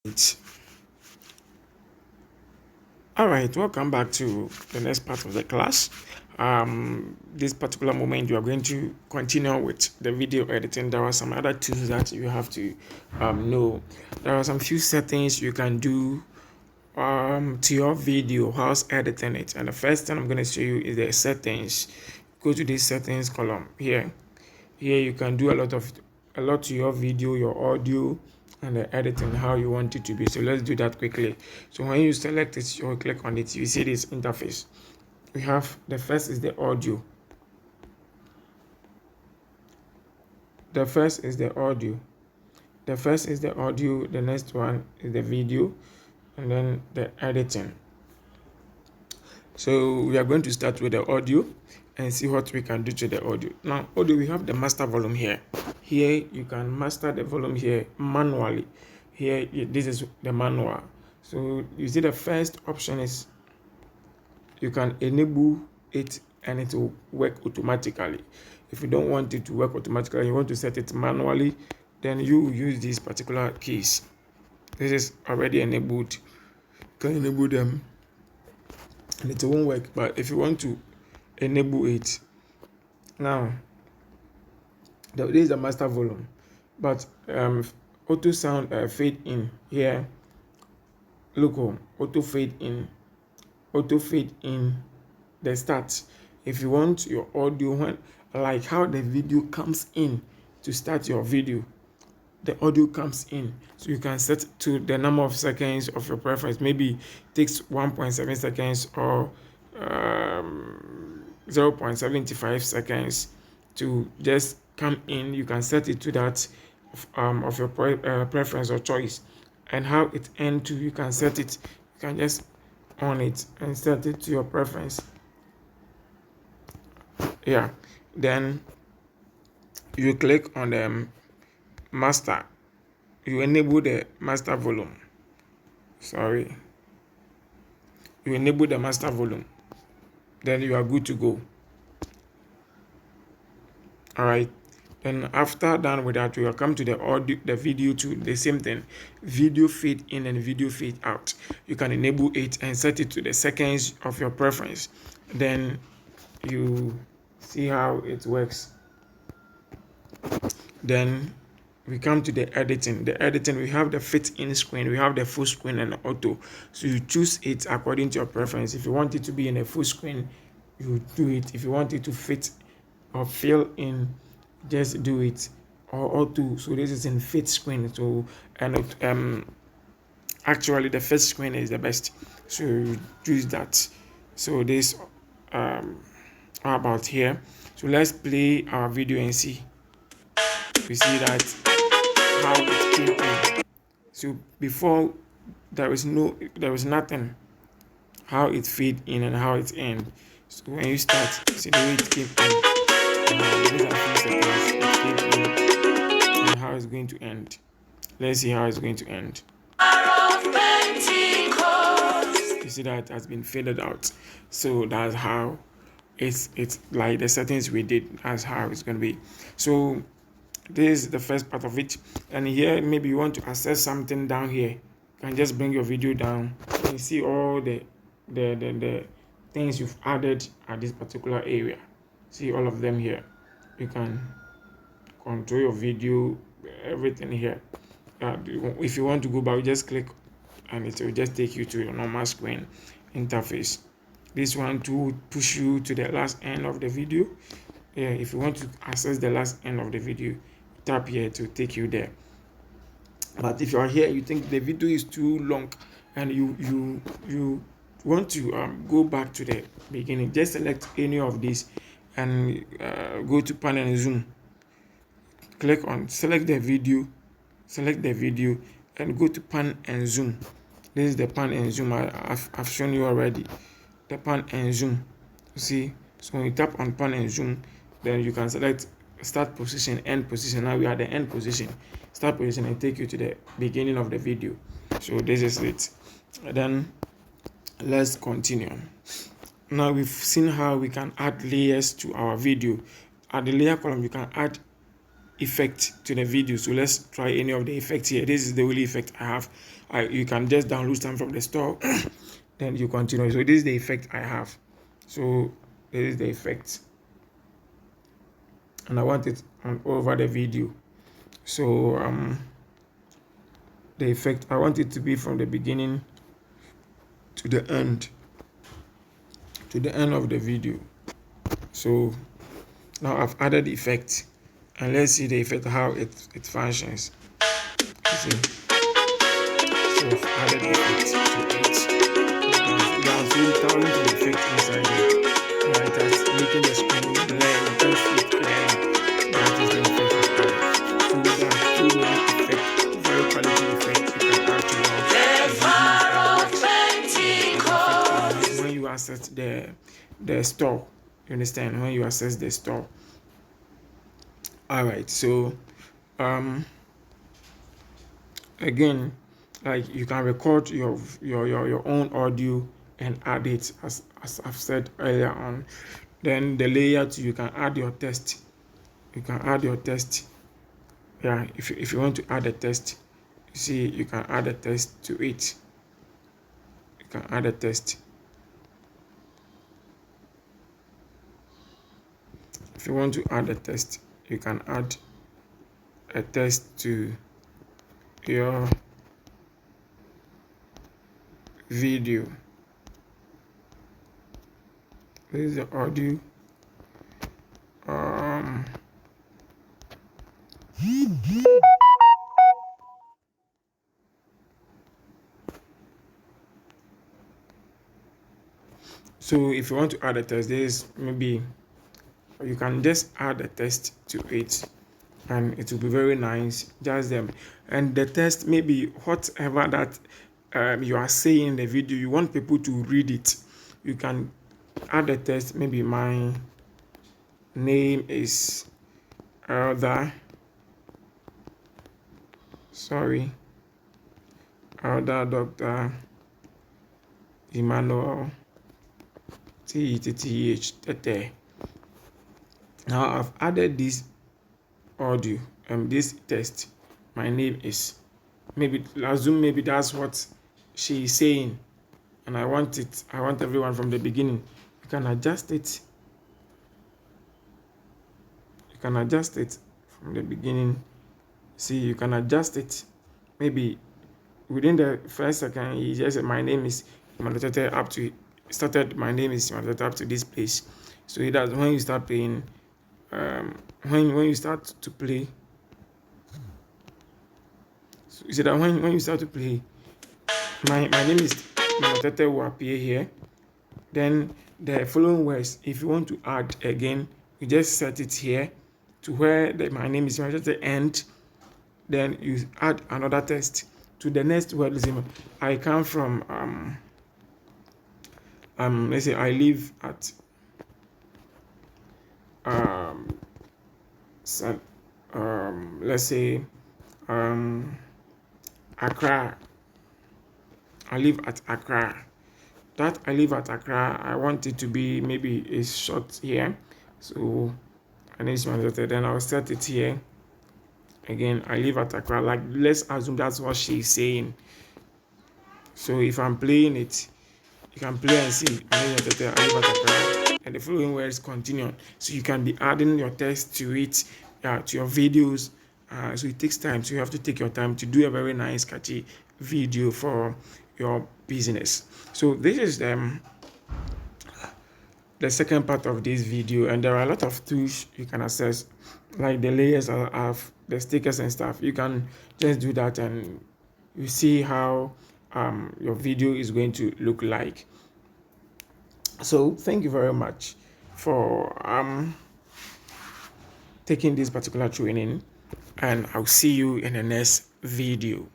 Right. All right, welcome back to the next part of the class. This particular moment, you are going to continue with the video editing. There are some other tools that you have to know. There are some few settings you can do to your video whilst editing it. And the first thing I'm going to show you is the settings. Go to this settings column here. Here you can do a lot to your video, your audio, and the editing how you want it to be. So let's do that quickly. So when you select it or click on it, you see this interface. We have the first is the audio. The first is the audio. The first is the audio. The next one is the video, and then the editing. So we are going to start with the audio and see what we can do to the audio. Now, audio, we have the master volume here. Here you can master the volume here manually. Here, this is the manual. So you see the first option is you can enable it and it will work automatically. If you don't want it to work automatically, you want to set it manually, then you use these particular keys. This is already enabled. You can enable them and it won't work. But if you want to enable it, now this is the master volume, but auto sound fade in here. Look home, auto fade in the start. If you want your audio, when like how the video comes in to start your video, the audio comes in, so you can set to the number of seconds of your preference. Maybe it takes 1.7 seconds or 0.75 seconds to just come in. You can set it to that of your preference or choice. And how it end to, you can set it. You can just on it and set it to your preference. Yeah, then you click on the master. You enable the master volume. You enable the master volume, then you are good to go. All right, then after done with that, we will come to the audio, the video too. The same thing, video fade in and video fade out. You can enable it and set it to the seconds of your preference. Then you see how it works. Then we come to the editing. The editing, we have the fit in screen, we have the full screen and auto. So you choose it according to your preference. If you want it to be in a full screen, you do it. If you want it to fit or fill in, just do it, or auto. So this is in fit screen. So and actually the first screen is the best, so you choose that. So this how about here. So let's play our video and see. We see that how it came in. So before there was nothing. How it fade in and how it end. So when you start, see the way it came in. These are few seconds it came in and how it's going to end. Let's see how it's going to end. You see that it has been faded out. So that's how it's like the settings we did. That's how it's going to be. So this is the first part of it. And here maybe you want to access something down here. You can just bring your video down and see all the things you've added at this particular area. See all of them here. You can control your video, everything here. If you want to go back, you just click and it will just take you to your normal screen interface. This one to push you to the last end of the video. Yeah, if you want to access the last end of the video, tap here to take you there. But if you are here, you think the video is too long and you want to go back to the beginning, just select any of these and go to pan and zoom. Click on select the video and go to pan and zoom. This is the pan and zoom. I've shown you already the pan and zoom. See, so when you tap on pan and zoom, then you can select start position, end position. Now we are at the end position. Start position and take you to the beginning of the video. So this is it. And then let's continue. Now we've seen how we can add layers to our video. At the layer column, you can add effect to the video. So let's try any of the effects here. This is the only effect I have. You can just download some from the store then you continue. So this is the effect I have. So this is the effect, and I want it on over the video. So the effect, I want it to be from the beginning to the end of the video. So now I've added the effect, and let's see the effect, how it functions. You see, so I've added the effect to it. There's really talented effect inside it. Yeah, it has making the screen blur, intense blur. That is the effect I've added. So there are too many effects, very quality effects you can add to your videos. When you access the store, you understand? When you access the store. All right, so again, like you can record your own audio and add it, as I've said earlier on. Then the layer two, you can add your text. You can add your text. Yeah, if you want to add a text, you see, you can add a text to it. You can add a text. If you want to add a text, you can add a text to your video. This is the audio. So if you want to add a text, this maybe you can just add a text to it, and it will be very nice. Just them, and the text, maybe whatever that you are saying in the video, you want people to read it. You can add a text. Maybe my name is Elder. Elder Dr. Emmanuel TETTH. Now I've added this audio and this text. My name is, maybe assume maybe that's what she is saying, and I want everyone from the beginning. You can adjust it. You can adjust it from the beginning. See, you can adjust it. Maybe within the first second, you just say, my name is Imanotete up to started. My name is Imanotete up to this place. So it does, when you start playing, when you start to play, so you see that when you start to play, my name is Imanotete will appear here. Then the following words, if you want to add again, you just set it here to where my name is Imanotete end. Then you add another text to the next word. I come from let's say I live at let's say Accra. I live at Accra. That I live at Accra, I want it to be maybe a short here. So I need my daughter, then I'll set it here. Again, I live at Accra. Like, let's assume that's what she's saying. So if I'm playing it, you can play and see. I live at Accra, and the following words continue. So you can be adding your text to it, to your videos. So it takes time. So you have to take your time to do a very nice, catchy video for your business. So this is the second part of this video, and there are a lot of tools you can access, like the layers of the stickers and stuff. You can just do that, and you see how your video is going to look like. So thank you very much for taking this particular training, and I'll see you in the next video.